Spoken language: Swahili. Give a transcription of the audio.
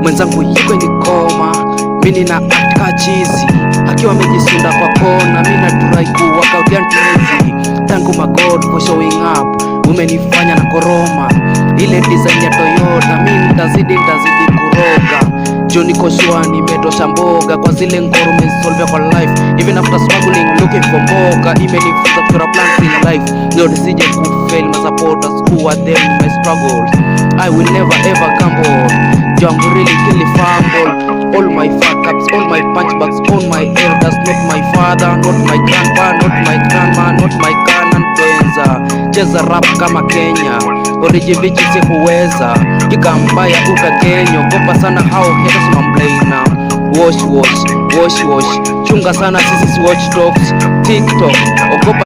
mwenzangu yuko ni koma, mimi na atka chizi akiwa amejisunda kwa kona, mimi na try kuwaka udiantizi. Thank you my God for showing up, umenifanya na koroma ile design ya Toyota, mimi nitazidi kuroga. Johnny Koshua nimetosha mboga kwa zile ngoro umesolve kwa life, even after struggling looking for mboga, imenifunza kuchora plans in life. Lord sije kufail my supporters who are there in my struggles, I will never ever gamble. Jangu really kill the fumble, all my fuck ups, all my punchbacks, all my elders, not my father, not my grandpa, not my grandma, not my canon penza. Cheza rap kama Kenya, orijivichi si huweza, kika mbaya utakenyo, gopa sana hao haters mamblena. Wash, chunga sana sisi watch talks, TikTok, ogopa